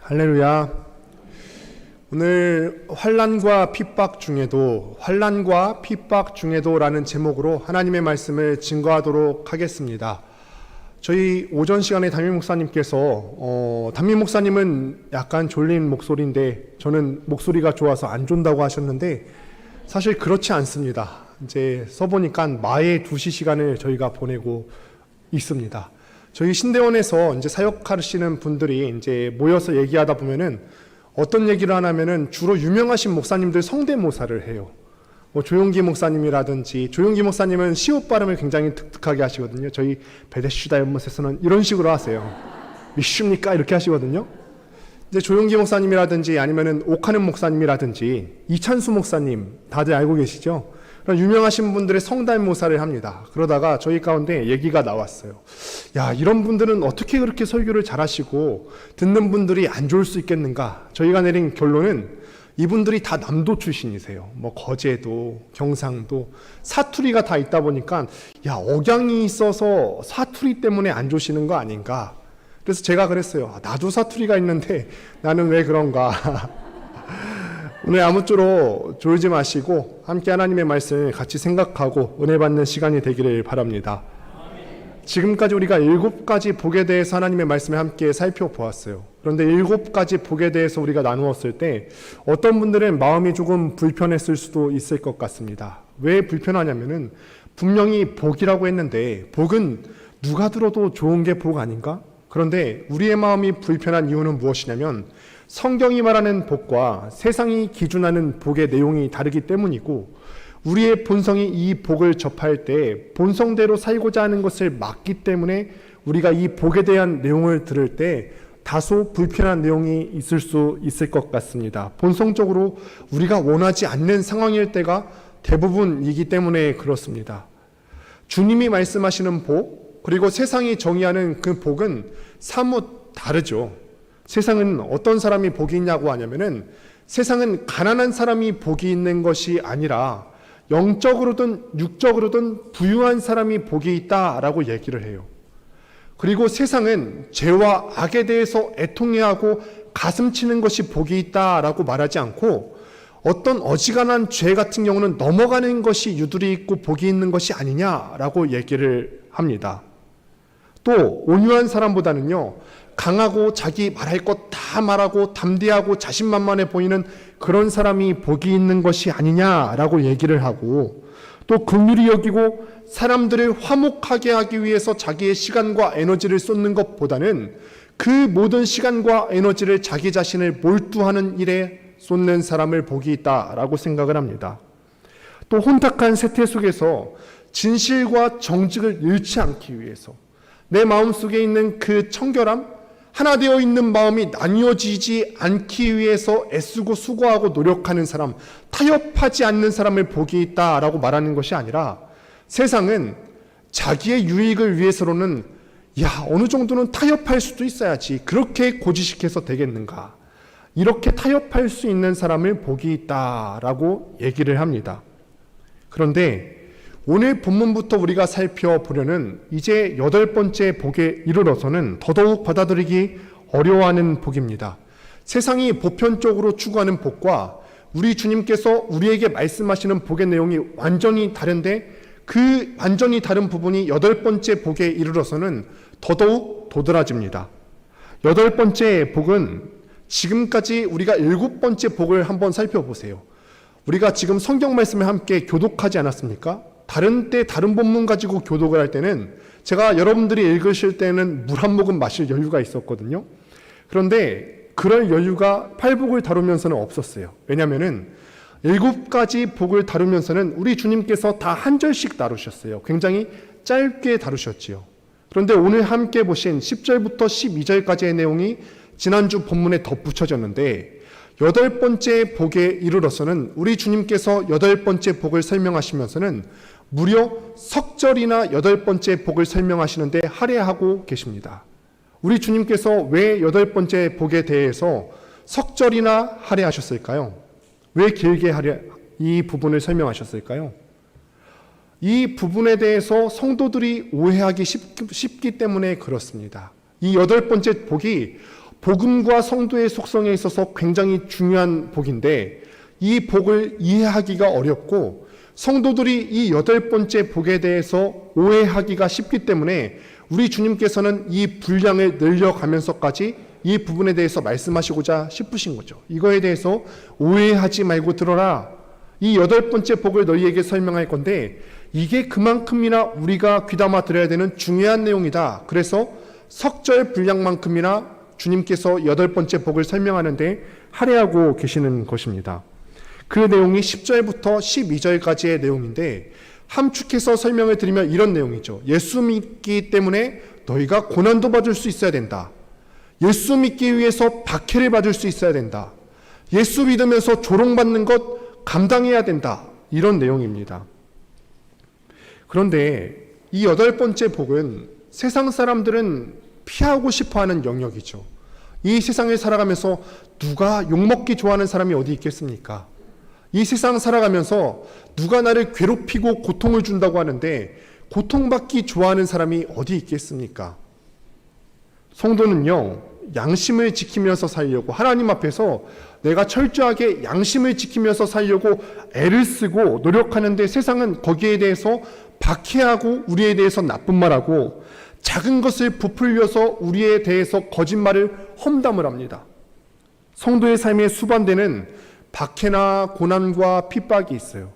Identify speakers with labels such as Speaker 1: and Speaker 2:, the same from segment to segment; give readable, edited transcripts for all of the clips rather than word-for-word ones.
Speaker 1: 할렐루야. 오늘 환난과 핍박 중에도라는 제목으로 하나님의 말씀을 증거하도록 하겠습니다. 저희 오전 시간에 담임 목사님께서 담임 목사님은 약간 졸린 목소리인데 저는 목소리가 좋아서 안 존다고 하셨는데 사실 그렇지 않습니다. 이제 써보니까 마의 2시 시간을 저희가 보내고 있습니다. 저희 신대원에서 이제 사역하시는 분들이 이제 모여서 얘기하다 보면은 어떤 얘기를 하냐면은 주로 유명하신 목사님들 성대모사를 해요. 뭐 조용기 목사님이라든지, 조용기 목사님은 시옷 발음을 굉장히 특특하게 하시거든요. 저희 베데슈다 연못에서는 이런 식으로 하세요. 미십니까? 이렇게 하시거든요. 이제 조용기 목사님이라든지 아니면은 옥하는 목사님이라든지 이찬수 목사님 다들 알고 계시죠? 유명하신 분들의 성대모사를 합니다. 그러다가 저희 가운데 얘기가 나왔어요. 야, 이런 분들은 어떻게 그렇게 설교를 잘하시고 듣는 분들이 안 좋을 수 있겠는가? 저희가 내린 결론은 이분들이 다 남도 출신이세요. 뭐 거제도, 경상도, 사투리가 다 있다 보니까 야, 억양이 있어서 사투리 때문에 안 좋으시는 거 아닌가? 그래서 제가 그랬어요. 나도 사투리가 있는데 나는 왜 그런가? 오늘 아무쪼록 졸지 마시고 함께 하나님의 말씀을 같이 생각하고 은혜 받는 시간이 되기를 바랍니다. 지금까지 우리가 7가지 복에 대해서 하나님의 말씀을 함께 살펴보았어요. 그런데 7가지 복에 대해서 우리가 나누었을 때 어떤 분들은 마음이 조금 불편했을 수도 있을 것 같습니다. 왜 불편하냐면은 분명히 복이라고 했는데 복은 누가 들어도 좋은 게 복 아닌가? 그런데 우리의 마음이 불편한 이유는 무엇이냐면 성경이 말하는 복과 세상이 기준하는 복의 내용이 다르기 때문이고 우리의 본성이 이 복을 접할 때 본성대로 살고자 하는 것을 막기 때문에 우리가 이 복에 대한 내용을 들을 때 다소 불편한 내용이 있을 수 있을 것 같습니다. 본성적으로 우리가 원하지 않는 상황일 때가 대부분이기 때문에 그렇습니다. 주님이 말씀하시는 복 그리고 세상이 정의하는 그 복은 사뭇 다르죠. 세상은 어떤 사람이 복이 있냐고 하냐면은 세상은 가난한 사람이 복이 있는 것이 아니라 영적으로든 육적으로든 부유한 사람이 복이 있다라고 얘기를 해요. 그리고 세상은 죄와 악에 대해서 애통해하고 가슴 치는 것이 복이 있다라고 말하지 않고 어떤 어지간한 죄 같은 경우는 넘어가는 것이 유들이 있고 복이 있는 것이 아니냐라고 얘기를 합니다. 또 온유한 사람보다는요, 강하고 자기 말할 것 다 말하고 담대하고 자신만만해 보이는 그런 사람이 복이 있는 것이 아니냐라고 얘기를 하고, 또 긍휼히 여기고 사람들을 화목하게 하기 위해서 자기의 시간과 에너지를 쏟는 것보다는 그 모든 시간과 에너지를 자기 자신을 몰두하는 일에 쏟는 사람을 복이 있다라고 생각을 합니다. 또 혼탁한 세태 속에서 진실과 정직을 잃지 않기 위해서 내 마음속에 있는 그 청결함, 하나 되어 있는 마음이 나뉘어지지 않기 위해서 애쓰고 수고하고 노력하는 사람, 타협하지 않는 사람을 복이 있다라고 말하는 것이 아니라 세상은 자기의 유익을 위해서로는 어느 정도는 타협할 수도 있어야지 그렇게 고지식해서 되겠는가, 이렇게 타협할 수 있는 사람을 복이 있다라고 얘기를 합니다. 그런데 오늘 본문부터 우리가 살펴보려는 이제 8번째 복에 이르러서는 더더욱 받아들이기 어려워하는 복입니다. 세상이 보편적으로 추구하는 복과 우리 주님께서 우리에게 말씀하시는 복의 내용이 완전히 다른데 그 완전히 다른 부분이 8번째 복에 이르러서는 더더욱 도드라집니다. 8번째 복은 지금까지 우리가 7번째 복을 한번 살펴보세요. 우리가 지금 성경 말씀을 함께 교독하지 않았습니까? 다른 때 다른 본문 가지고 교독을 할 때는 제가 여러분들이 읽으실 때는 물 한 모금 마실 여유가 있었거든요. 그런데 그럴 여유가 8복을 다루면서는 없었어요. 왜냐하면은 7가지 복을 다루면서는 우리 주님께서 다 한 절씩 다루셨어요. 굉장히 짧게 다루셨지요. 그런데 오늘 함께 보신 10절부터 12절까지의 내용이 지난주 본문에 덧붙여졌는데 8번째 복에 이르러서는 우리 주님께서 8번째 복을 설명하시면서는 무려 석절이나 8번째 복을 설명하시는데 할애하고 계십니다. 우리 주님께서 왜 8번째 복에 대해서 석절이나 할애하셨을까요? 왜 길게 이 부분을 설명하셨을까요? 이 부분에 대해서 성도들이 오해하기 쉽기 때문에 그렇습니다. 이 8번째 복이 복음과 성도의 속성에 있어서 굉장히 중요한 복인데 이 복을 이해하기가 어렵고 성도들이 이 8번째 복에 대해서 오해하기가 쉽기 때문에 우리 주님께서는 이 분량을 늘려가면서까지 이 부분에 대해서 말씀하시고자 싶으신 거죠. 이거에 대해서 오해하지 말고 들어라. 이 8번째 복을 너희에게 설명할 건데 이게 그만큼이나 우리가 귀담아 들어야 되는 중요한 내용이다. 그래서 석절 분량만큼이나 주님께서 8번째 복을 설명하는데 할애하고 계시는 것입니다. 그 내용이 10절부터 12절까지의 내용인데 함축해서 설명을 드리면 이런 내용이죠. 예수 믿기 때문에 너희가 고난도 받을 수 있어야 된다. 예수 믿기 위해서 박해를 받을 수 있어야 된다. 예수 믿으면서 조롱받는 것 감당해야 된다. 이런 내용입니다. 그런데 이 8번째 복은 세상 사람들은 피하고 싶어하는 영역이죠. 이 세상을 살아가면서 누가 욕먹기 좋아하는 사람이 어디 있겠습니까? 이 세상 살아가면서 누가 나를 괴롭히고 고통을 준다고 하는데 고통받기 좋아하는 사람이 어디 있겠습니까? 성도는요, 양심을 지키면서 살려고 하나님 앞에서 내가 철저하게 양심을 지키면서 살려고 애를 쓰고 노력하는데 세상은 거기에 대해서 박해하고 우리에 대해서 나쁜 말하고 작은 것을 부풀려서 우리에 대해서 거짓말을 험담을 합니다. 성도의 삶의 수반되는 박해나 고난과 핍박이 있어요.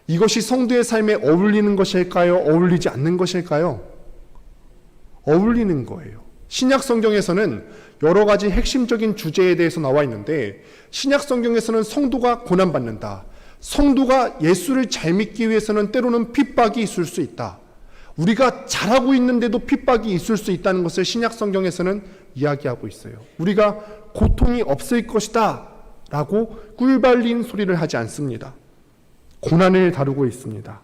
Speaker 1: 이것이 성도의 삶에 어울리는 것일까요? 어울리지 않는 것일까요? 어울리는 거예요. 신약 성경에서는 여러 가지 핵심적인 주제에 대해서 나와 있는데 신약 성경에서는 성도가 고난받는다. 성도가 예수를 잘 믿기 위해서는 때로는 핍박이 있을 수 있다. 우리가 잘하고 있는데도 핍박이 있을 수 있다는 것을 신약 성경에서는 이야기하고 있어요. 우리가 고통이 없을 것이다 라고 꿀발린 소리를 하지 않습니다. 고난을 다루고 있습니다.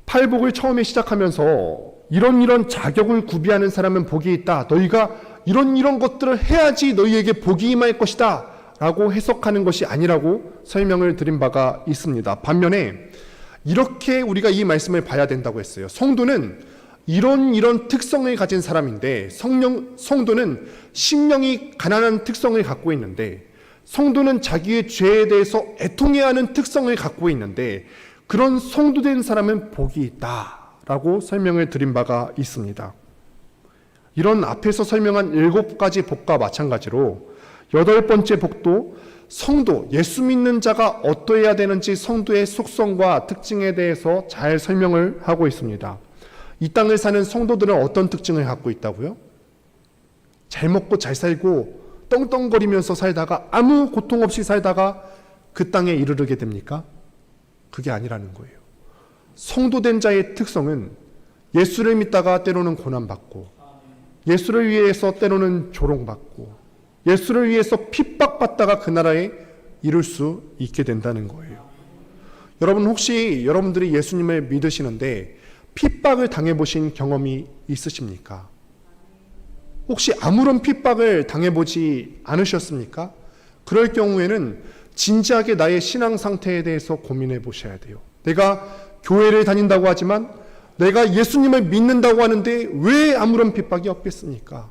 Speaker 1: 팔복을 처음에 시작하면서 이런 자격을 구비하는 사람은 복이 있다. 너희가 이런 것들을 해야지 너희에게 복이 임할 것이다 라고 해석하는 것이 아니라고 설명을 드린 바가 있습니다. 반면에 이렇게 우리가 이 말씀을 봐야 된다고 했어요. 성도는 이런 특성을 가진 사람인데 성도는 심령이 가난한 특성을 갖고 있는데 성도는 자기의 죄에 대해서 애통해야 하는 특성을 갖고 있는데 그런 성도된 사람은 복이 있다라고 설명을 드린 바가 있습니다. 이런 앞에서 설명한 7가지 복과 마찬가지로 8번째 복도 성도, 예수 믿는 자가 어떠해야 되는지 성도의 속성과 특징에 대해서 잘 설명을 하고 있습니다. 이 땅을 사는 성도들은 어떤 특징을 갖고 있다고요? 잘 먹고 잘 살고 떵떵거리면서 살다가 아무 고통 없이 살다가 그 땅에 이르르게 됩니까? 그게 아니라는 거예요. 성도된 자의 특성은 예수를 믿다가 때로는 고난받고 예수를 위해서 때로는 조롱받고 예수를 위해서 핍박받다가 그 나라에 이룰 수 있게 된다는 거예요. 여러분 혹시 여러분들이 예수님을 믿으시는데 핍박을 당해보신 경험이 있으십니까? 혹시 아무런 핍박을 당해보지 않으셨습니까? 그럴 경우에는 진지하게 나의 신앙 상태에 대해서 고민해 보셔야 돼요. 내가 교회를 다닌다고 하지만 내가 예수님을 믿는다고 하는데 왜 아무런 핍박이 없겠습니까?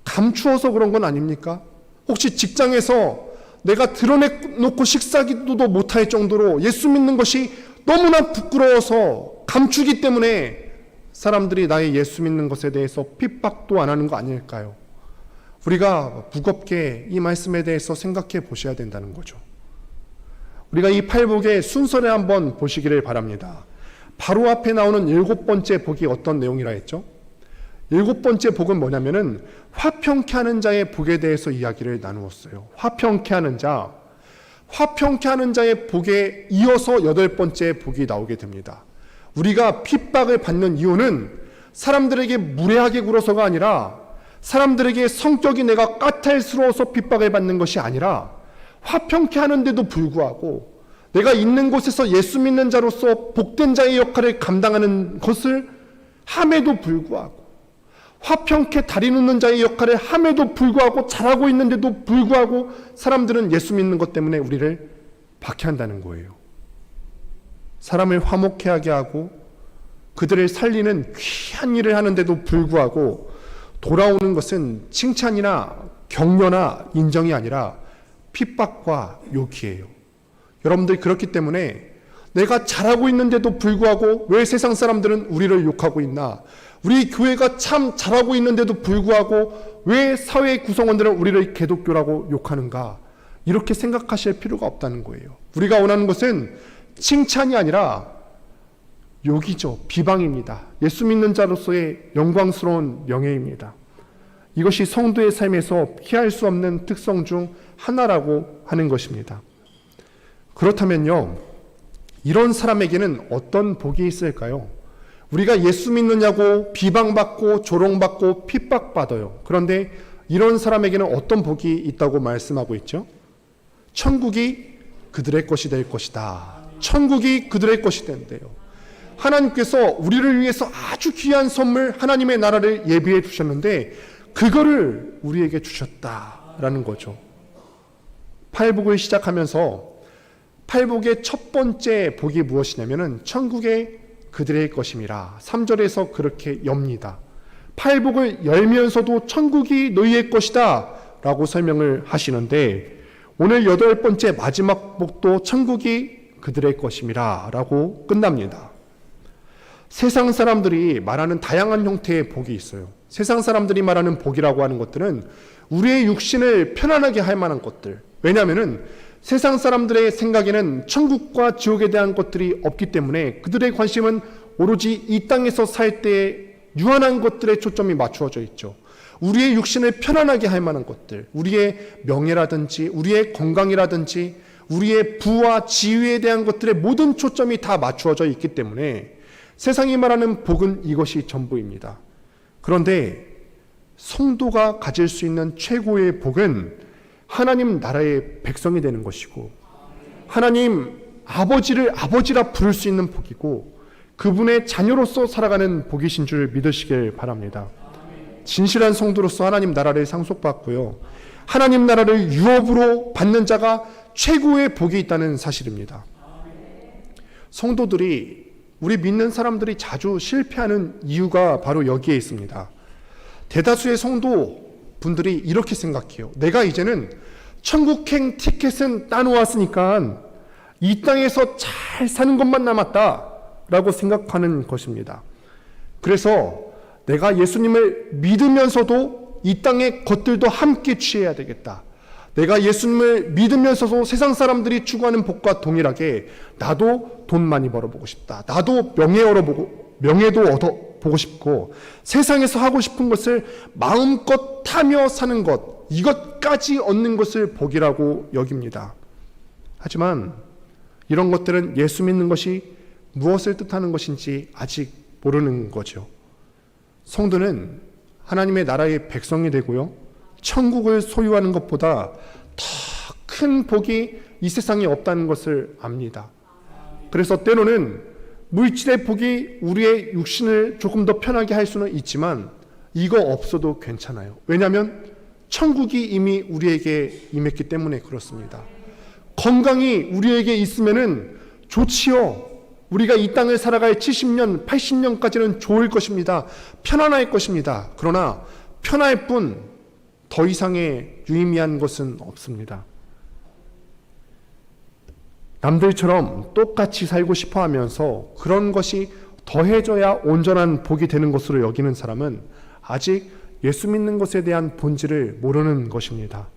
Speaker 1: 감추어서 그런 건 아닙니까? 혹시 직장에서 내가 드러내놓고 식사기도도 못할 정도로 예수 믿는 것이 너무나 부끄러워서 감추기 때문에 사람들이 나의 예수 믿는 것에 대해서 핍박도 안 하는 거 아닐까요? 우리가 무겁게 이 말씀에 대해서 생각해 보셔야 된다는 거죠. 우리가 이 팔복의 순서를 한번 보시기를 바랍니다. 바로 앞에 나오는 7번째 복이 어떤 내용이라 했죠? 7번째 복은 뭐냐면은 화평케 하는 자의 복에 대해서 이야기를 나누었어요. 화평케 하는 자, 화평케 하는 자의 복에 이어서 8번째 복이 나오게 됩니다. 우리가 핍박을 받는 이유는 사람들에게 무례하게 굴어서가 아니라 사람들에게 성격이 내가 까탈스러워서 핍박을 받는 것이 아니라 화평케 하는데도 불구하고 내가 있는 곳에서 예수 믿는 자로서 복된 자의 역할을 감당하는 것을 함에도 불구하고 화평케 다리 놓는 자의 역할을 함에도 불구하고 잘하고 있는데도 불구하고 사람들은 예수 믿는 것 때문에 우리를 박해한다는 거예요. 사람을 화목해 하게 하고 그들을 살리는 귀한 일을 하는데도 불구하고 돌아오는 것은 칭찬이나 격려나 인정이 아니라 핍박과 욕이에요. 여러분들, 그렇기 때문에 내가 잘하고 있는데도 불구하고 왜 세상 사람들은 우리를 욕하고 있나? 우리 교회가 참 잘하고 있는데도 불구하고 왜 사회 구성원들은 우리를 개독교라고 욕하는가? 이렇게 생각하실 필요가 없다는 거예요. 우리가 원하는 것은 칭찬이 아니라 욕이죠. 비방입니다. 예수 믿는 자로서의 영광스러운 명예입니다. 이것이 성도의 삶에서 피할 수 없는 특성 중 하나라고 하는 것입니다. 그렇다면요, 이런 사람에게는 어떤 복이 있을까요? 우리가 예수 믿느냐고 비방받고 조롱받고 핍박받아요. 그런데 이런 사람에게는 어떤 복이 있다고 말씀하고 있죠? 천국이 그들의 것이 될 것이다. 천국이 그들의 것이 된대요. 하나님께서 우리를 위해서 아주 귀한 선물, 하나님의 나라를 예비해 주셨는데 그거를 우리에게 주셨다라는 거죠. 팔복을 시작하면서 팔복의 첫 번째 복이 무엇이냐면은 천국의 그들의 것임이라 3절에서 그렇게 엽니다. 팔복을 열면서도 천국이 너희의 것이다 라고 설명을 하시는데, 오늘 8번째 마지막 복도 천국이 그들의 것임이라 라고 끝납니다. 세상 사람들이 말하는 다양한 형태의 복이 있어요. 세상 사람들이 말하는 복이라고 하는 것들은 우리의 육신을 편안하게 할 만한 것들. 왜냐하면 세상 사람들의 생각에는 천국과 지옥에 대한 것들이 없기 때문에 그들의 관심은 오로지 이 땅에서 살 때의 유한한 것들에 초점이 맞추어져 있죠. 우리의 육신을 편안하게 할 만한 것들, 우리의 명예라든지 우리의 건강이라든지 우리의 부와 지위에 대한 것들의 모든 초점이 다 맞추어져 있기 때문에 세상이 말하는 복은 이것이 전부입니다. 그런데 성도가 가질 수 있는 최고의 복은 하나님 나라의 백성이 되는 것이고, 하나님 아버지를 아버지라 부를 수 있는 복이고, 그분의 자녀로서 살아가는 복이신 줄 믿으시길 바랍니다. 진실한 성도로서 하나님 나라를 상속받고요, 하나님 나라를 유업으로 받는 자가 최고의 복이 있다는 사실입니다. 성도들이, 우리 믿는 사람들이 자주 실패하는 이유가 바로 여기에 있습니다. 대다수의 성도 분들이 이렇게 생각해요. 내가 이제는 천국행 티켓은 따놓았으니까 이 땅에서 잘 사는 것만 남았다 라고 생각하는 것입니다. 그래서 내가 예수님을 믿으면서도 이 땅의 것들도 함께 취해야 되겠다. 내가 예수님을 믿으면서도 세상 사람들이 추구하는 복과 동일하게 나도 돈 많이 벌어보고 싶다. 나도 명예도 얻어보고 싶고, 세상에서 하고 싶은 것을 마음껏 하며 사는 것, 이것까지 얻는 것을 복이라고 여깁니다. 하지만 이런 것들은 예수 믿는 것이 무엇을 뜻하는 것인지 아직 모르는 거죠. 성도는 하나님의 나라의 백성이 되고요, 천국을 소유하는 것보다 더 큰 복이 이 세상에 없다는 것을 압니다. 그래서 때로는 물질의 복이 우리의 육신을 조금 더 편하게 할 수는 있지만 이거 없어도 괜찮아요. 왜냐하면 천국이 이미 우리에게 임했기 때문에 그렇습니다. 건강이 우리에게 있으면은 좋지요. 우리가 이 땅을 살아갈 70년, 80년까지는 좋을 것입니다. 편안할 것입니다. 그러나 편할 뿐 더 이상의 유의미한 것은 없습니다. 남들처럼 똑같이 살고 싶어 하면서 그런 것이 더해져야 온전한 복이 되는 것으로 여기는 사람은 아직 예수 믿는 것에 대한 본질을 모르는 것입니다.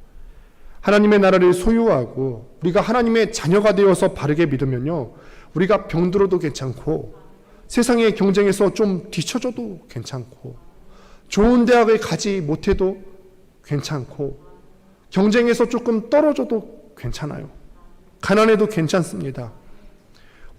Speaker 1: 하나님의 나라를 소유하고 우리가 하나님의 자녀가 되어서 바르게 믿으면요, 우리가 병들어도 괜찮고, 세상의 경쟁에서 좀 뒤처져도 괜찮고, 좋은 대학을 가지 못해도 괜찮고, 경쟁에서 조금 떨어져도 괜찮아요. 가난해도 괜찮습니다.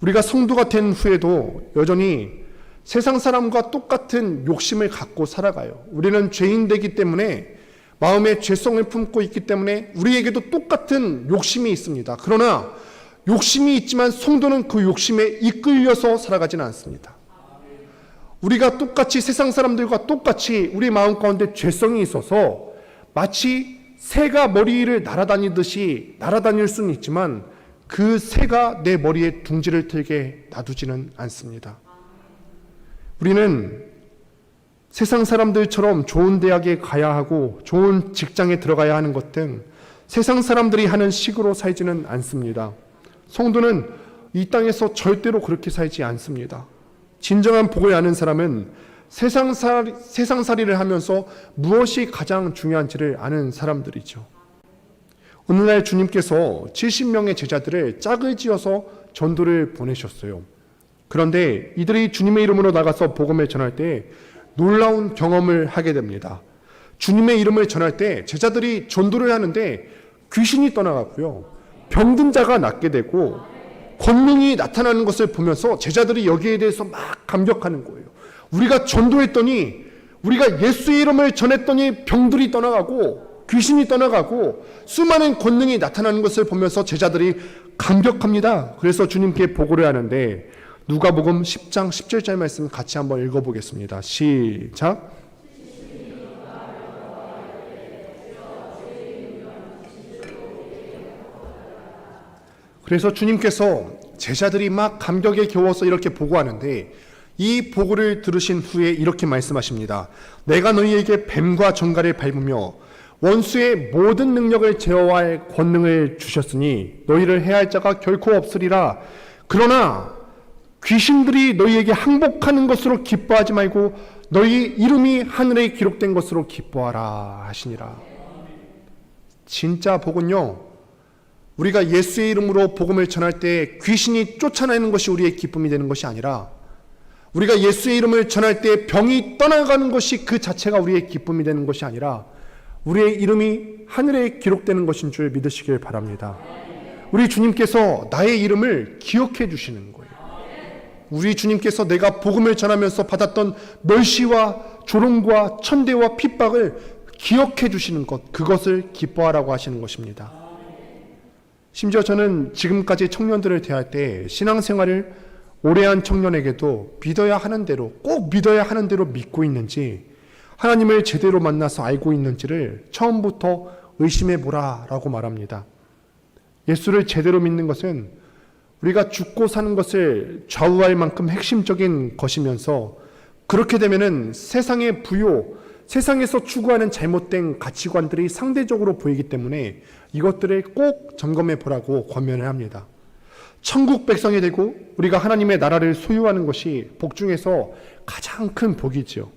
Speaker 1: 우리가 성도가 된 후에도 여전히 세상 사람과 똑같은 욕심을 갖고 살아가요. 우리는 죄인되기 때문에, 마음에 죄성을 품고 있기 때문에 우리에게도 똑같은 욕심이 있습니다. 그러나 욕심이 있지만 성도는 그 욕심에 이끌려서 살아가지는 않습니다. 우리가 똑같이 세상 사람들과 똑같이 우리 마음 가운데 죄성이 있어서 마치 새가 머리를 날아다니듯이 날아다닐 수는 있지만 그 새가 내 머리에 둥지를 틀게 놔두지는 않습니다. 우리는 세상 사람들처럼 좋은 대학에 가야 하고 좋은 직장에 들어가야 하는 것 등 세상 사람들이 하는 식으로 살지는 않습니다. 성도는 이 땅에서 절대로 그렇게 살지 않습니다. 진정한 복을 아는 사람은 세상살이를 하면서 무엇이 가장 중요한지를 아는 사람들이죠. 어느 날 주님께서 70명의 제자들을 짝을 지어서 전도를 보내셨어요. 그런데 이들이 주님의 이름으로 나가서 복음을 전할 때 놀라운 경험을 하게 됩니다. 주님의 이름을 전할 때 제자들이 전도를 하는데 귀신이 떠나갔고요. 병든 자가 낫게 되고 권능이 나타나는 것을 보면서 제자들이 여기에 대해서 막 감격하는 거예요. 우리가 전도했더니, 우리가 예수의 이름을 전했더니 병들이 떠나가고 귀신이 떠나가고 수많은 권능이 나타나는 것을 보면서 제자들이 감격합니다. 그래서 주님께 보고를 하는데 누가복음 10장 17절 말씀 같이 한번 읽어보겠습니다. 시작. 그래서 주님께서 제자들이 막 감격에 겨워서 이렇게 보고하는데 이 보고를 들으신 후에 이렇게 말씀하십니다. 내가 너희에게 뱀과 정갈을 밟으며 원수의 모든 능력을 제어할 권능을 주셨으니 너희를 해할 자가 결코 없으리라. 그러나 귀신들이 너희에게 항복하는 것으로 기뻐하지 말고 너희 이름이 하늘에 기록된 것으로 기뻐하라 하시니라. 진짜 복은요, 우리가 예수의 이름으로 복음을 전할 때 귀신이 쫓아내는 것이 우리의 기쁨이 되는 것이 아니라 우리가 예수의 이름을 전할 때 병이 떠나가는 것이 그 자체가 우리의 기쁨이 되는 것이 아니라 우리의 이름이 하늘에 기록되는 것인 줄 믿으시길 바랍니다. 우리 주님께서 나의 이름을 기억해 주시는 거예요. 우리 주님께서 내가 복음을 전하면서 받았던 멸시와 조롱과 천대와 핍박을 기억해 주시는 것, 그것을 기뻐하라고 하시는 것입니다. 심지어 저는 지금까지 청년들을 대할 때 신앙생활을 오래 한 청년에게도 믿어야 하는 대로, 꼭 믿어야 하는 대로 믿고 있는지, 하나님을 제대로 만나서 알고 있는지를 처음부터 의심해 보라라고 말합니다. 예수를 제대로 믿는 것은 우리가 죽고 사는 것을 좌우할 만큼 핵심적인 것이면서 그렇게 되면은 세상의 부요, 세상에서 추구하는 잘못된 가치관들이 상대적으로 보이기 때문에 이것들을 꼭 점검해 보라고 권면을 합니다. 천국 백성이 되고 우리가 하나님의 나라를 소유하는 것이 복 중에서 가장 큰 복이지요.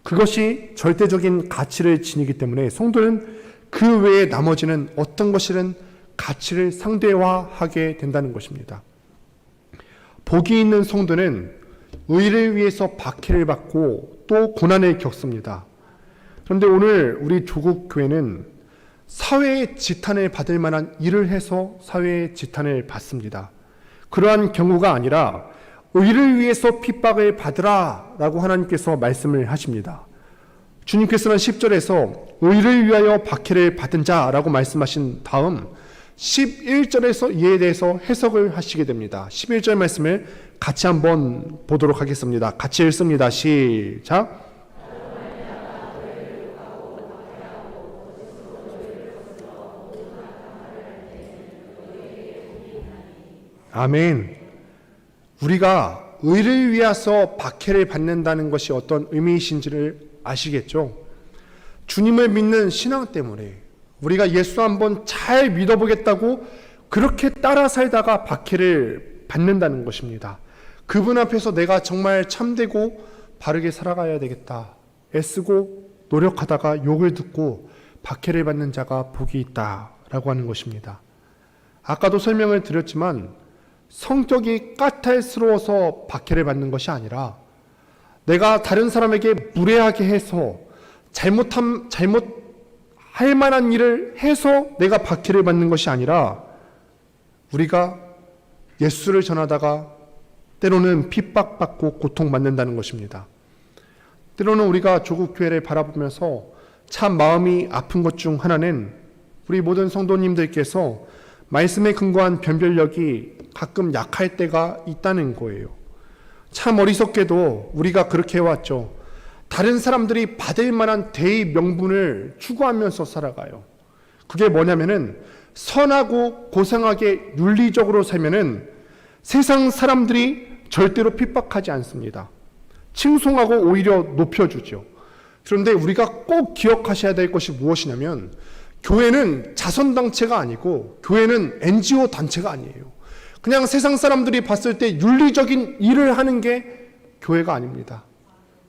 Speaker 1: 그것이 절대적인 가치를 지니기 때문에 성도는 그 외에 나머지는 어떤 것이든 가치를 상대화하게 된다는 것입니다. 복이 있는 성도는 의를 위해서 박해를 받고 또 고난을 겪습니다. 그런데 오늘 우리 조국 교회는 사회의 지탄을 받을 만한 일을 해서 사회의 지탄을 받습니다. 그러한 경우가 아니라 의를 위해서 핍박을 받으라 라고 하나님께서 말씀을 하십니다. 주님께서는 10절에서 의를 위하여 박해를 받은 자라고 말씀하신 다음 11절에서 이에 대해서 해석을 하시게 됩니다. 11절 말씀을 같이 한번 보도록 하겠습니다. 같이 읽습니다. 시작. 아멘. 우리가 의를 위해서 박해를 받는다는 것이 어떤 의미이신지를 아시겠죠? 주님을 믿는 신앙 때문에 우리가 예수 한번 잘 믿어보겠다고 그렇게 따라 살다가 박해를 받는다는 것입니다. 그분 앞에서 내가 정말 참되고 바르게 살아가야 되겠다 애쓰고 노력하다가 욕을 듣고 박해를 받는 자가 복이 있다라고 하는 것입니다. 아까도 설명을 드렸지만 성격이 까탈스러워서 박해를 받는 것이 아니라 내가 다른 사람에게 무례하게 해서 잘못할 만한 일을 해서 내가 박해를 받는 것이 아니라 우리가 예수를 전하다가 때로는 핍박받고 고통받는다는 것입니다. 때로는 우리가 조국 교회를 바라보면서 참 마음이 아픈 것 중 하나는 우리 모든 성도님들께서 말씀에 근거한 변별력이 가끔 약할 때가 있다는 거예요. 참 어리석게도 우리가 그렇게 해왔죠. 다른 사람들이 받을 만한 대의 명분을 추구하면서 살아가요. 그게 뭐냐면은 선하고 고상하게 윤리적으로 살면은 세상 사람들이 절대로 핍박하지 않습니다. 칭송하고 오히려 높여주죠. 그런데 우리가 꼭 기억하셔야 될 것이 무엇이냐면 교회는 자선단체가 아니고 교회는 NGO 단체가 아니에요. 그냥 세상 사람들이 봤을 때 윤리적인 일을 하는 게 교회가 아닙니다.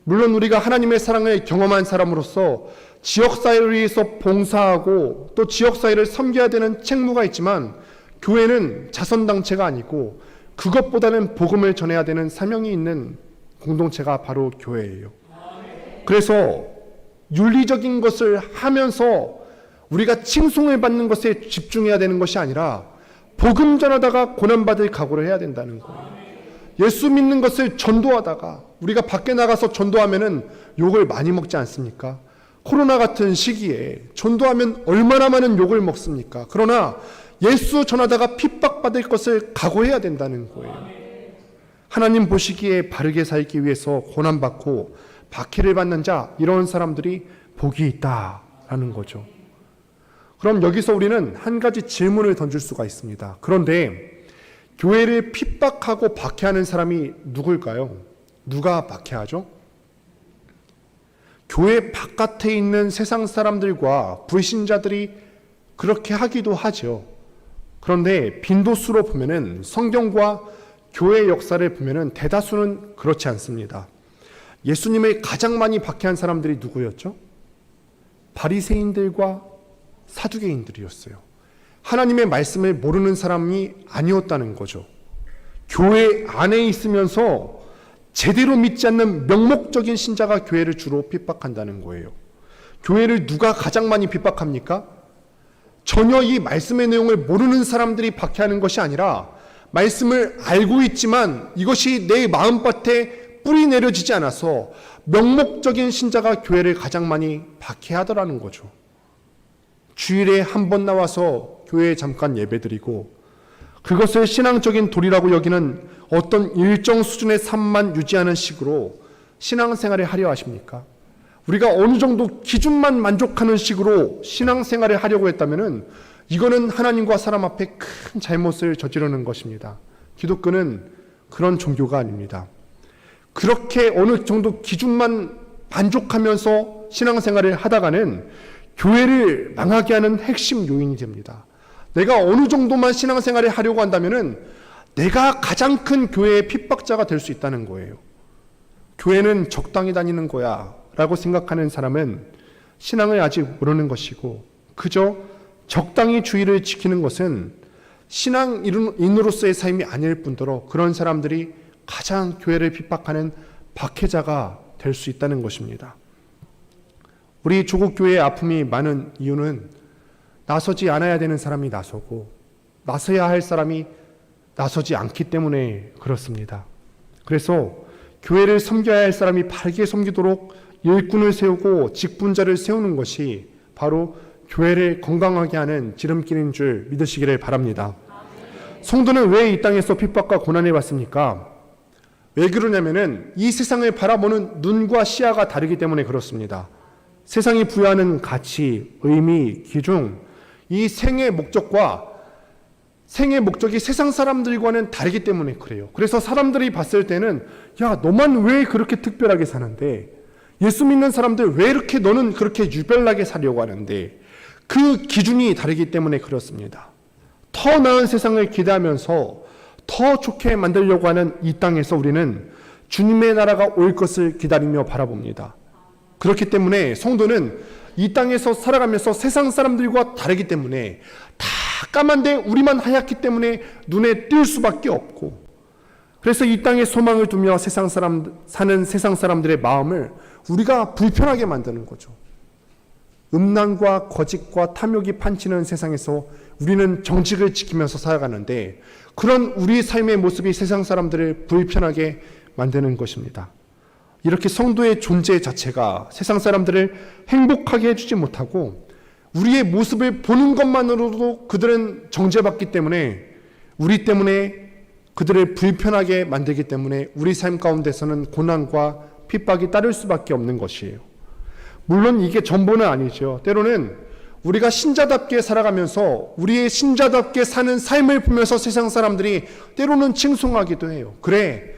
Speaker 1: 물론 우리가 하나님의 사랑을 경험한 사람으로서 지역사회를 위해서 봉사하고 또 지역사회를 섬겨야 되는 책무가 있지만 교회는 자선단체가 아니고 그것보다는 복음을 전해야 되는 사명이 있는 공동체가 바로 교회예요. 그래서 윤리적인 것을 하면서 우리가 칭송을 받는 것에 집중해야 되는 것이 아니라 복음 전하다가 고난받을 각오를 해야 된다는 거예요. 예수 믿는 것을 전도하다가 우리가 밖에 나가서 전도하면은 욕을 많이 먹지 않습니까? 코로나 같은 시기에 전도하면 얼마나 많은 욕을 먹습니까? 그러나 예수 전하다가 핍박받을 것을 각오해야 된다는 거예요. 하나님 보시기에 바르게 살기 위해서 고난받고 박해를 받는 자, 이런 사람들이 복이 있다라는 거죠. 그럼 여기서 우리는 한 가지 질문을 던질 수가 있습니다. 그런데 교회를 핍박하고 박해하는 사람이 누굴까요? 누가 박해하죠? 교회 바깥에 있는 세상 사람들과 불신자들이 그렇게 하기도 하죠. 그런데 빈도수로 보면은 성경과 교회 역사를 보면은 대다수는 그렇지 않습니다. 예수님을 가장 많이 박해한 사람들이 누구였죠? 바리새인들과 사두개인들이었어요. 하나님의 말씀을 모르는 사람이 아니었다는 거죠. 교회 안에 있으면서 제대로 믿지 않는 명목적인 신자가 교회를 주로 핍박한다는 거예요. 교회를 누가 가장 많이 핍박합니까? 전혀 이 말씀의 내용을 모르는 사람들이 박해하는 것이 아니라 말씀을 알고 있지만 이것이 내 마음밭에 뿌리 내려지지 않아서 명목적인 신자가 교회를 가장 많이 박해하더라는 거죠. 주일에 한 번 나와서 교회에 잠깐 예배드리고 그것을 신앙적인 도리라고 여기는 어떤 일정 수준의 삶만 유지하는 식으로 신앙생활을 하려 하십니까? 우리가 어느 정도 기준만 만족하는 식으로 신앙생활을 하려고 했다면 이거는 하나님과 사람 앞에 큰 잘못을 저지르는 것입니다. 기독교는 그런 종교가 아닙니다. 그렇게 어느 정도 기준만 만족하면서 신앙생활을 하다가는 교회를 망하게 하는 핵심 요인이 됩니다. 내가 어느 정도만 신앙생활을 하려고 한다면은 내가 가장 큰 교회의 핍박자가 될 수 있다는 거예요. 교회는 적당히 다니는 거야 라고 생각하는 사람은 신앙을 아직 모르는 것이고 그저 적당히 주의를 지키는 것은 신앙인으로서의 삶이 아닐 뿐더러 그런 사람들이 가장 교회를 핍박하는 박해자가 될 수 있다는 것입니다. 우리 조국교회의 아픔이 많은 이유는 나서지 않아야 되는 사람이 나서고 나서야 할 사람이 나서지 않기 때문에 그렇습니다. 그래서 교회를 섬겨야 할 사람이 바르게 섬기도록 일꾼을 세우고 직분자를 세우는 것이 바로 교회를 건강하게 하는 지름길인 줄 믿으시기를 바랍니다. 성도는 왜 이 땅에서 핍박과 고난을 받습니까? 왜 그러냐면은 이 세상을 바라보는 눈과 시야가 다르기 때문에 그렇습니다. 세상이 부여하는 가치, 의미, 기준, 이 생의 목적이 세상 사람들과는 다르기 때문에 그래요. 그래서 사람들이 봤을 때는 야, 너만 왜 그렇게 특별하게 사는데? 예수 믿는 사람들 왜 이렇게 너는 그렇게 유별나게 살려고 하는데? 그 기준이 다르기 때문에 그렇습니다. 더 나은 세상을 기대하면서 더 좋게 만들려고 하는 이 땅에서 우리는 주님의 나라가 올 것을 기다리며 바라봅니다. 그렇기 때문에 성도는 이 땅에서 살아가면서 세상 사람들과 다르기 때문에 다 까만데 우리만 하얗기 때문에 눈에 띌 수밖에 없고 그래서 이 땅에 소망을 두며 사는 세상 사람들의 마음을 우리가 불편하게 만드는 거죠. 음란과 거짓과 탐욕이 판치는 세상에서 우리는 정직을 지키면서 살아가는데 그런 우리 삶의 모습이 세상 사람들을 불편하게 만드는 것입니다. 이렇게 성도의 존재 자체가 세상 사람들을 행복하게 해주지 못하고 우리의 모습을 보는 것만으로도 그들은 정죄받기 때문에 우리 때문에 그들을 불편하게 만들기 때문에 우리 삶 가운데서는 고난과 핍박이 따를 수밖에 없는 것이에요. 물론 이게 전부는 아니죠. 때로는 우리가 신자답게 살아가면서 우리의 신자답게 사는 삶을 보면서 세상 사람들이 때로는 칭송하기도 해요. 그래,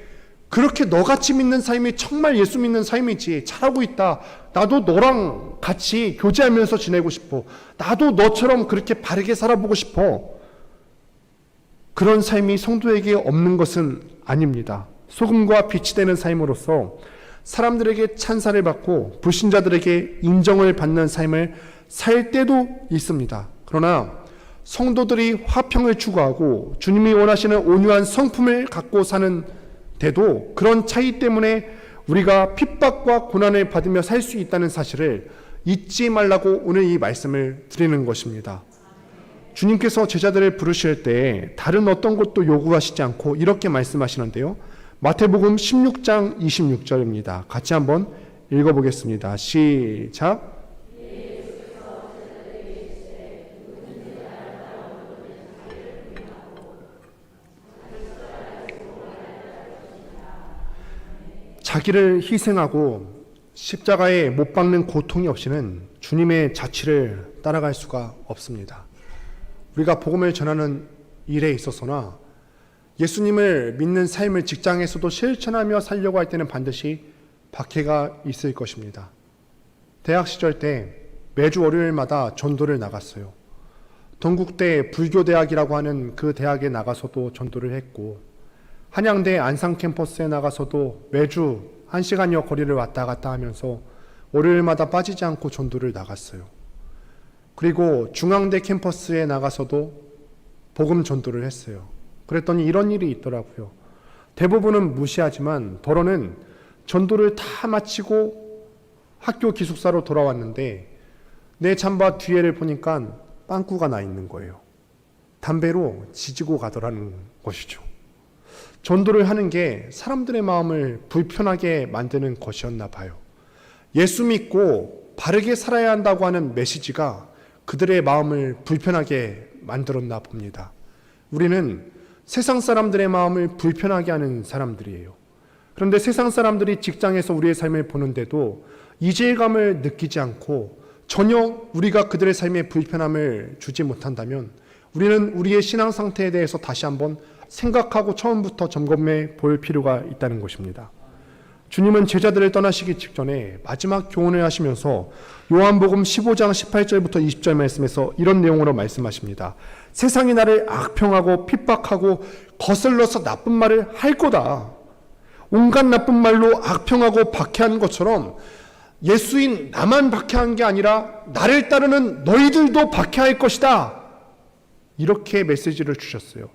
Speaker 1: 그렇게 너같이 믿는 삶이 정말 예수 믿는 삶이지. 잘하고 있다. 나도 너랑 같이 교제하면서 지내고 싶어. 나도 너처럼 그렇게 바르게 살아보고 싶어. 그런 삶이 성도에게 없는 것은 아닙니다. 소금과 빛이 되는 삶으로서 사람들에게 찬사를 받고 불신자들에게 인정을 받는 삶을 살 때도 있습니다. 그러나 성도들이 화평을 추구하고 주님이 원하시는 온유한 성품을 갖고 사는 때도 그런 차이 때문에 우리가 핍박과 고난을 받으며 살 수 있다는 사실을 잊지 말라고 오늘 이 말씀을 드리는 것입니다. 주님께서 제자들을 부르실 때 다른 어떤 것도 요구하시지 않고 이렇게 말씀하시는데요. 마태복음 16장 26절입니다. 같이 한번 읽어보겠습니다. 시작. 자기를 희생하고 십자가에 못 박는 고통이 없이는 주님의 자취를 따라갈 수가 없습니다. 우리가 복음을 전하는 일에 있어서나 예수님을 믿는 삶을 직장에서도 실천하며 살려고 할 때는 반드시 박해가 있을 것입니다. 대학 시절 때 매주 월요일마다 전도를 나갔어요. 동국대 불교대학이라고 하는 그 대학에 나가서도 전도를 했고, 한양대 안산 캠퍼스에 나가서도 매주 1시간여 거리를 왔다 갔다 하면서 월요일마다 빠지지 않고 전도를 나갔어요. 그리고 중앙대 캠퍼스에 나가서도 복음 전도를 했어요. 그랬더니 이런 일이 있더라고요. 대부분은 무시하지만 더러는 전도를 다 마치고 학교 기숙사로 돌아왔는데 내 잠바 뒤에를 보니까 빵꾸가 나 있는 거예요. 담배로 지지고 가더라는 것이죠. 전도를 하는 게 사람들의 마음을 불편하게 만드는 것이었나 봐요. 예수 믿고 바르게 살아야 한다고 하는 메시지가 그들의 마음을 불편하게 만들었나 봅니다. 우리는 세상 사람들의 마음을 불편하게 하는 사람들이에요. 그런데 세상 사람들이 직장에서 우리의 삶을 보는데도 이질감을 느끼지 않고 전혀 우리가 그들의 삶에 불편함을 주지 못한다면 우리는 우리의 신앙 상태에 대해서 다시 한번 생각하고 처음부터 점검해 볼 필요가 있다는 것입니다. 주님은 제자들을 떠나시기 직전에 마지막 교훈을 하시면서 요한복음 15장 18절부터 20절 말씀에서 이런 내용으로 말씀하십니다. 세상이 나를 악평하고 핍박하고 거슬러서 나쁜 말을 할 거다. 온갖 나쁜 말로 악평하고 박해한 것처럼 예수인 나만 박해한 게 아니라 나를 따르는 너희들도 박해할 것이다. 이렇게 메시지를 주셨어요.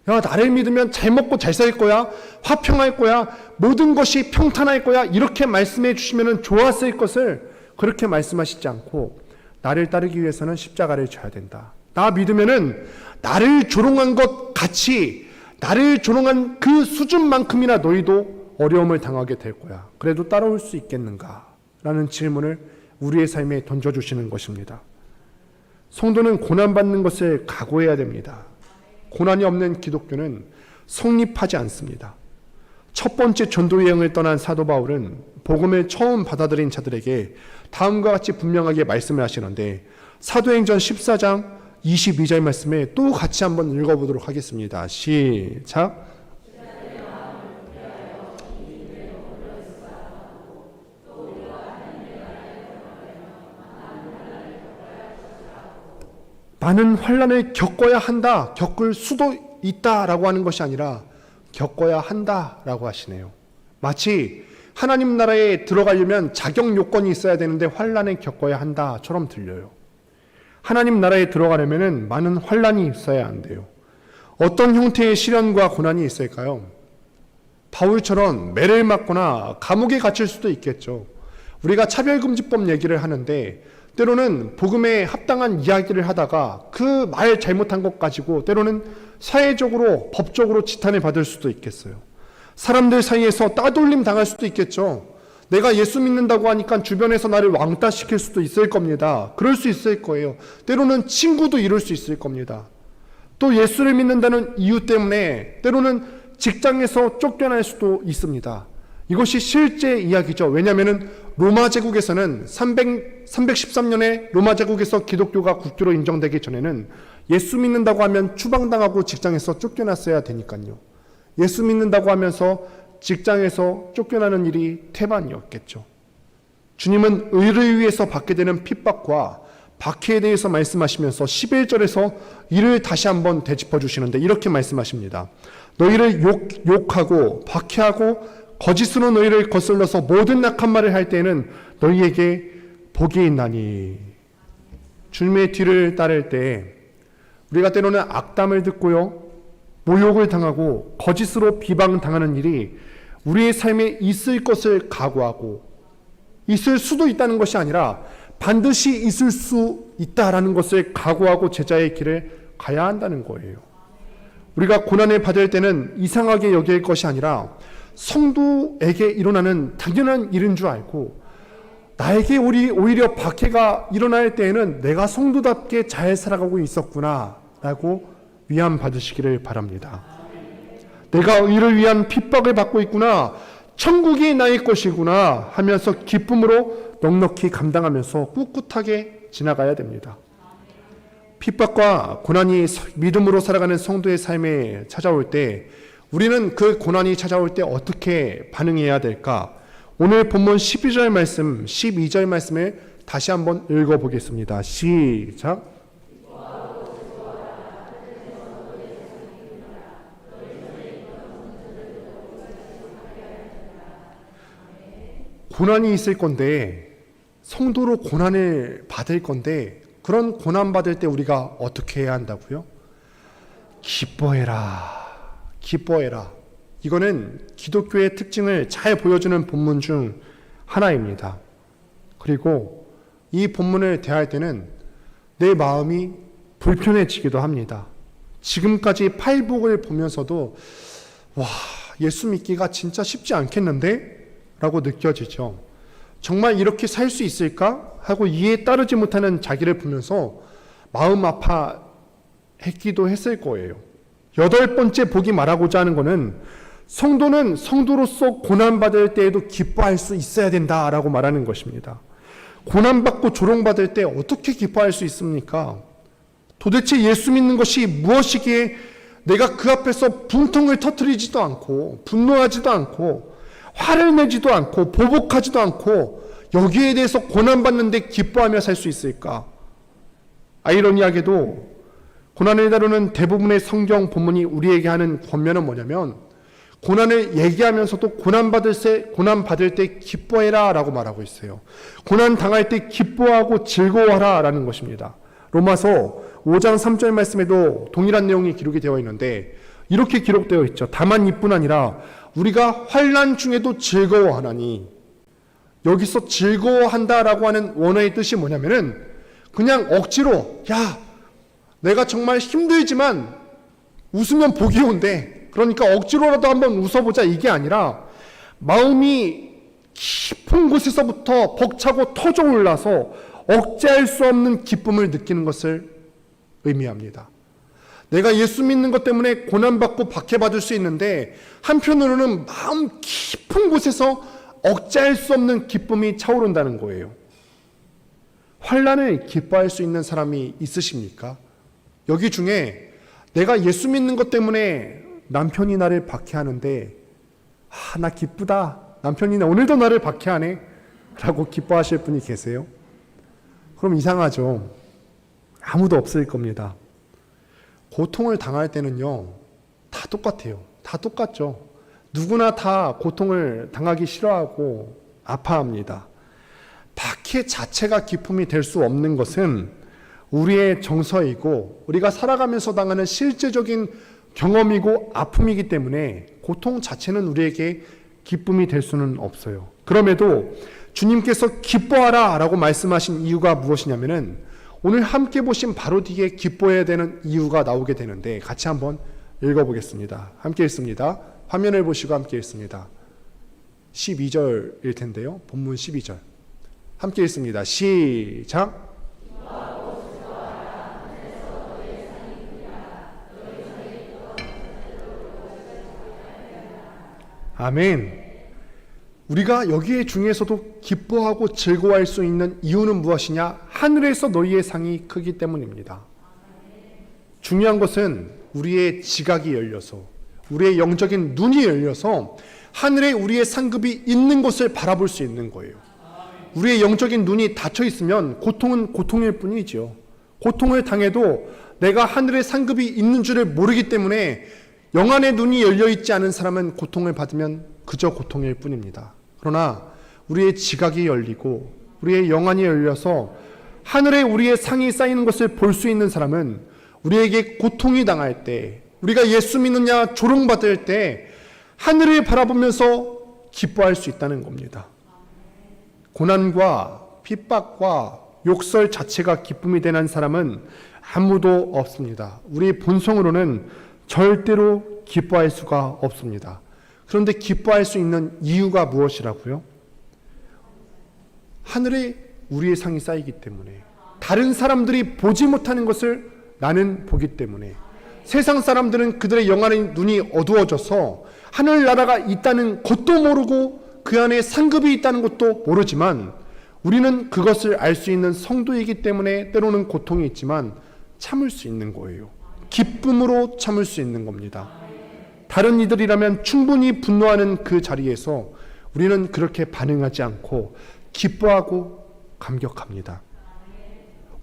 Speaker 1: 야, 나를 믿으면 잘 먹고 잘 살 거야. 화평할 거야. 모든 것이 평탄할 거야. 이렇게 말씀해 주시면 좋았을 것을 그렇게 말씀하시지 않고 나를 따르기 위해서는 십자가를 져야 된다. 나 믿으면은 나를 조롱한 것 같이 나를 조롱한 그 수준만큼이나 너희도 어려움을 당하게 될 거야. 그래도 따라올 수 있겠는가? 라는 질문을 우리의 삶에 던져주시는 것입니다. 성도는 고난받는 것을 각오해야 됩니다. 고난이 없는 기독교는 성립하지 않습니다. 첫 번째 전도 여행을 떠난 사도 바울은 복음을 처음 받아들인 자들에게 다음과 같이 분명하게 말씀을 하시는데 사도행전 14장 22절 말씀에 또 같이 한번 읽어보도록 하겠습니다. 시작. 많은 환난을 겪어야 한다, 겪을 수도 있다라고 하는 것이 아니라 겪어야 한다라고 하시네요. 마치 하나님 나라에 들어가려면 자격 요건이 있어야 되는데 환난을 겪어야 한다처럼 들려요. 하나님 나라에 들어가려면 많은 환난이 있어야 한대요. 어떤 형태의 시련과 고난이 있을까요? 바울처럼 매를 맞거나 감옥에 갇힐 수도 있겠죠. 우리가 차별금지법 얘기를 하는데 때로는 복음에 합당한 이야기를 하다가 그 말 잘못한 것 가지고 때로는 사회적으로 법적으로 지탄을 받을 수도 있겠어요. 사람들 사이에서 따돌림 당할 수도 있겠죠. 내가 예수 믿는다고 하니까 주변에서 나를 왕따시킬 수도 있을 겁니다. 그럴 수 있을 거예요. 때로는 친구도 이룰 수 있을 겁니다. 또 예수를 믿는다는 이유 때문에 때로는 직장에서 쫓겨날 수도 있습니다. 이것이 실제 이야기죠. 왜냐하면 로마 제국에서는 313년에 로마 제국에서 기독교가 국교로 인정되기 전에는 예수 믿는다고 하면 추방당하고 직장에서 쫓겨났어야 되니까요. 예수 믿는다고 하면서 직장에서 쫓겨나는 일이 태반이었겠죠. 주님은 의를 위해서 받게 되는 핍박과 박해에 대해서 말씀하시면서 11절에서 이를 다시 한번 되짚어 주시는데 이렇게 말씀하십니다. 너희를 욕하고 박해하고 거짓으로 너희를 거슬러서 모든 악한 말을 할 때에는 너희에게 복이 있나니. 주님의 뒤를 따를 때 우리가 때로는 악담을 듣고요, 모욕을 당하고 거짓으로 비방당하는 일이 우리의 삶에 있을 것을 각오하고 있을 수도 있다는 것이 아니라 반드시 있을 수 있다라는 것을 각오하고 제자의 길을 가야 한다는 거예요. 우리가 고난을 받을 때는 이상하게 여길 것이 아니라 성도에게 일어나는 당연한 일인 줄 알고 나에게 오히려 박해가 일어날 때에는 내가 성도답게 잘 살아가고 있었구나 라고 위안 받으시기를 바랍니다. 내가 의를 위한 핍박을 받고 있구나, 천국이 나의 것이구나 하면서 기쁨으로 넉넉히 감당하면서 꿋꿋하게 지나가야 됩니다. 핍박과 고난이 믿음으로 살아가는 성도의 삶에 찾아올 때 우리는 그 고난이 찾아올 때 어떻게 반응해야 될까? 오늘 본문 12절 말씀, 12절 말씀을 다시 한번 읽어보겠습니다. 시작. 고난이 있을 건데, 성도로 고난을 받을 건데, 그런 고난 받을 때 우리가 어떻게 해야 한다고요? 기뻐해라. 기뻐해라. 이거는 기독교의 특징을 잘 보여주는 본문 중 하나입니다. 그리고 이 본문을 대할 때는 내 마음이 불편해지기도 합니다. 지금까지 팔복을 보면서도 와, 예수 믿기가 진짜 쉽지 않겠는데? 라고 느껴지죠. 정말 이렇게 살 수 있을까? 하고 이해에 따르지 못하는 자기를 보면서 마음 아파했기도 했을 거예요. 8번째 복이 말하고자 하는 것은 성도는 성도로서 고난받을 때에도 기뻐할 수 있어야 된다라고 말하는 것입니다. 고난받고 조롱받을 때 어떻게 기뻐할 수 있습니까? 도대체 예수 믿는 것이 무엇이기에 내가 그 앞에서 분통을 터뜨리지도 않고 분노하지도 않고 화를 내지도 않고 보복하지도 않고 여기에 대해서 고난받는데 기뻐하며 살 수 있을까? 아이러니하게도 고난을 다루는 대부분의 성경 본문이 우리에게 하는 권면은 뭐냐면 고난을 얘기하면서도 고난받을 때 기뻐해라 라고 말하고 있어요. 고난 당할 때 기뻐하고 즐거워하라 라는 것입니다. 로마서 5장 3절 말씀에도 동일한 내용이 기록이 되어 있는데 이렇게 기록되어 있죠. 다만 이뿐 아니라 우리가 환난 중에도 즐거워하나니. 여기서 즐거워한다라고 하는 원어의 뜻이 뭐냐면은 그냥 억지로 야 내가 정말 힘들지만 웃으면 복이 온대, 그러니까 억지로라도 한번 웃어보자, 이게 아니라 마음이 깊은 곳에서부터 벅차고 터져 올라서 억제할 수 없는 기쁨을 느끼는 것을 의미합니다. 내가 예수 믿는 것 때문에 고난받고 박해받을 수 있는데 한편으로는 마음 깊은 곳에서 억제할 수 없는 기쁨이 차오른다는 거예요. 환난을 기뻐할 수 있는 사람이 있으십니까? 여기 중에 내가 예수 믿는 것 때문에 남편이 나를 박해하는데 나 기쁘다, 남편이 오늘도 나를 박해하네 라고 기뻐하실 분이 계세요? 그럼 이상하죠. 아무도 없을 겁니다. 고통을 당할 때는요 다 똑같아요. 다 똑같죠. 누구나 다 고통을 당하기 싫어하고 아파합니다. 박해 자체가 기쁨이 될 수 없는 것은 우리의 정서이고 우리가 살아가면서 당하는 실제적인 경험이고 아픔이기 때문에 고통 자체는 우리에게 기쁨이 될 수는 없어요. 그럼에도 주님께서 기뻐하라 라고 말씀하신 이유가 무엇이냐면은 오늘 함께 보신 바로 뒤에 기뻐해야 되는 이유가 나오게 되는데 같이 한번 읽어보겠습니다. 함께 읽습니다. 화면을 보시고 함께 읽습니다. 12절일 텐데요. 본문 12절. 함께 읽습니다. 시작. 아멘. 우리가 여기에 중에서도 기뻐하고 즐거워할 수 있는 이유는 무엇이냐? 하늘에서 너희의 상이 크기 때문입니다. 중요한 것은 우리의 지각이 열려서 우리의 영적인 눈이 열려서 하늘에 우리의 상급이 있는 것을 바라볼 수 있는 거예요. 우리의 영적인 눈이 닫혀 있으면 고통은 고통일 뿐이지요. 고통을 당해도 내가 하늘의 상급이 있는 줄을 모르기 때문에 영안의 눈이 열려 있지 않은 사람은 고통을 받으면 그저 고통일 뿐입니다. 그러나 우리의 지각이 열리고 우리의 영안이 열려서 하늘에 우리의 상이 쌓이는 것을 볼 수 있는 사람은 우리에게 고통이 당할 때, 우리가 예수 믿느냐 조롱받을 때 하늘을 바라보면서 기뻐할 수 있다는 겁니다. 고난과 핍박과 욕설 자체가 기쁨이 되는 사람은 아무도 없습니다. 우리 본성으로는 절대로 기뻐할 수가 없습니다. 그런데 기뻐할 수 있는 이유가 무엇이라고요? 하늘에 우리의 상이 쌓이기 때문에, 다른 사람들이 보지 못하는 것을 나는 보기 때문에, 세상 사람들은 그들의 영안의 눈이 어두워져서 하늘나라가 있다는 것도 모르고 그 안에 상급이 있다는 것도 모르지만 우리는 그것을 알 수 있는 성도이기 때문에 때로는 고통이 있지만 참을 수 있는 거예요. 기쁨으로 참을 수 있는 겁니다. 다른 이들이라면 충분히 분노하는 그 자리에서 우리는 그렇게 반응하지 않고 기뻐하고 감격합니다.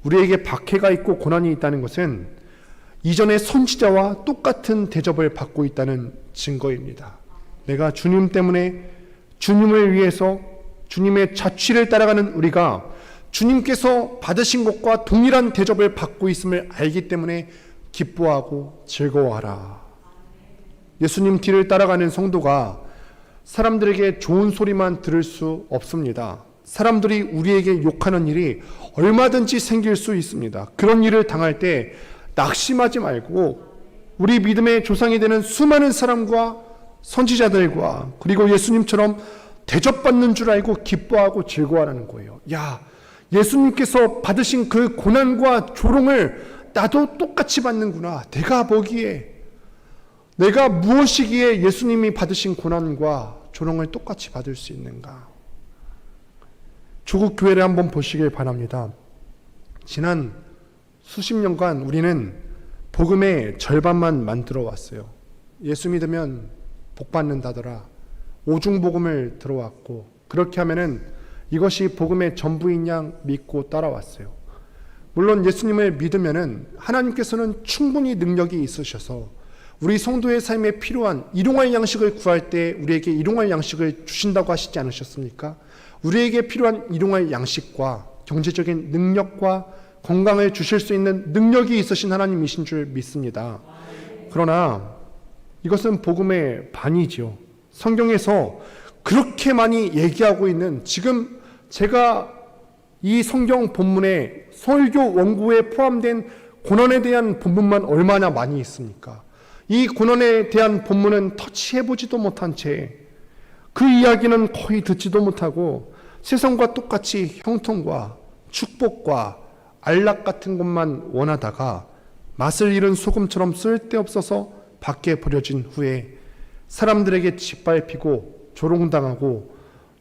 Speaker 1: 우리에게 박해가 있고 고난이 있다는 것은 이전의 선지자와 똑같은 대접을 받고 있다는 증거입니다. 내가 주님 때문에, 주님을 위해서 주님의 자취를 따라가는 우리가 주님께서 받으신 것과 동일한 대접을 받고 있음을 알기 때문에 기뻐하고 즐거워하라. 예수님 뒤를 따라가는 성도가 사람들에게 좋은 소리만 들을 수 없습니다. 사람들이 우리에게 욕하는 일이 얼마든지 생길 수 있습니다. 그런 일을 당할 때 낙심하지 말고 우리 믿음의 조상이 되는 수많은 사람과 선지자들과 그리고 예수님처럼 대접받는 줄 알고 기뻐하고 즐거워하는 거예요. 야, 예수님께서 받으신 그 고난과 조롱을 나도 똑같이 받는구나. 내가 보기에, 내가 무엇이기에 예수님이 받으신 고난과 조롱을 똑같이 받을 수 있는가? 조국 교회를 한번 보시길 바랍니다. 지난 수십 년간 우리는 복음의 절반만 만들어 왔어요. 예수 믿으면 복 받는다더라. 오중복음을 들어왔고, 그렇게 하면은 이것이 복음의 전부인 양 믿고 따라왔어요. 물론 예수님을 믿으면은 하나님께서는 충분히 능력이 있으셔서 우리 성도의 삶에 필요한 일용할 양식을 구할 때 우리에게 일용할 양식을 주신다고 하시지 않으셨습니까? 우리에게 필요한 일용할 양식과 경제적인 능력과 건강을 주실 수 있는 능력이 있으신 하나님이신 줄 믿습니다. 그러나 이것은 복음의 반이지요. 성경에서 그렇게 많이 얘기하고 있는, 지금 제가 이 성경 본문에 설교 원고에 포함된 고난에 대한 본문만 얼마나 많이 있습니까? 이 고난에 대한 본문은 터치해보지도 못한 채 그 이야기는 거의 듣지도 못하고 세상과 똑같이 형통과 축복과 안락 같은 것만 원하다가 맛을 잃은 소금처럼 쓸데없어서 밖에 버려진 후에 사람들에게 짓밟히고 조롱당하고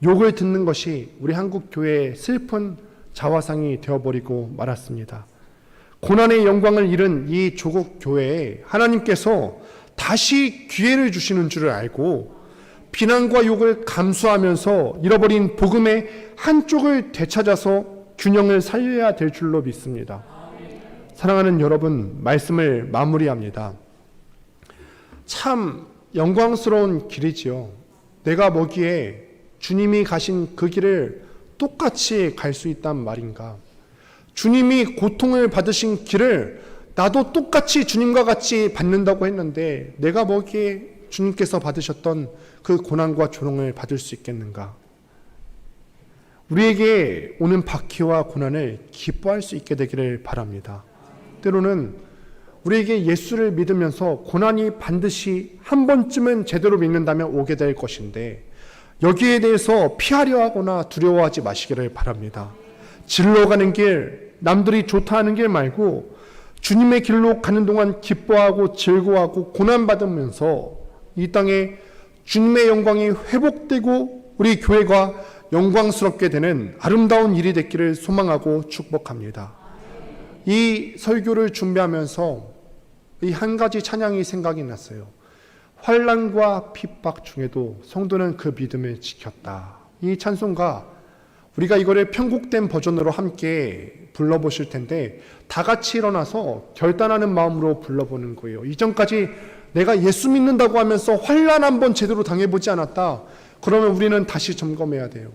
Speaker 1: 욕을 듣는 것이 우리 한국 교회의 슬픈 자화상이 되어버리고 말았습니다. 고난의 영광을 잃은 이 조국 교회에 하나님께서 다시 기회를 주시는 줄을 알고 비난과 욕을 감수하면서 잃어버린 복음의 한쪽을 되찾아서 균형을 살려야 될 줄로 믿습니다. 사랑하는 여러분, 말씀을 마무리합니다. 참 영광스러운 길이지요. 내가 뭐기에 주님이 가신 그 길을 똑같이 갈 수 있단 말인가? 주님이 고통을 받으신 길을 나도 똑같이 주님과 같이 받는다고 했는데 내가 뭐기에 주님께서 받으셨던 그 고난과 조롱을 받을 수 있겠는가? 우리에게 오는 박해와 고난을 기뻐할 수 있게 되기를 바랍니다. 때로는 우리에게 예수를 믿으면서 고난이 반드시 한 번쯤은 제대로 믿는다면 오게 될 것인데 여기에 대해서 피하려 하거나 두려워하지 마시기를 바랍니다. 질러 가는 길, 남들이 좋다 하는 길 말고 주님의 길로 가는 동안 기뻐하고 즐거워하고 고난받으면서 이 땅에 주님의 영광이 회복되고 우리 교회가 영광스럽게 되는 아름다운 일이 됐기를 소망하고 축복합니다. 이 설교를 준비하면서 이 한 가지 찬양이 생각이 났어요. 환난과 핍박 중에도 성도는 그 믿음을 지켰다. 이 찬송가 우리가 이거를 편곡된 버전으로 함께 불러보실 텐데 다 같이 일어나서 결단하는 마음으로 불러보는 거예요. 이전까지 내가 예수 믿는다고 하면서 환난 한번 제대로 당해보지 않았다. 그러면 우리는 다시 점검해야 돼요.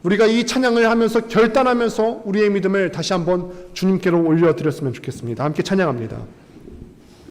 Speaker 1: 우리가 이 찬양을 하면서 결단하면서 우리의 믿음을 다시 한번 주님께로 올려드렸으면 좋겠습니다. 함께 찬양합니다.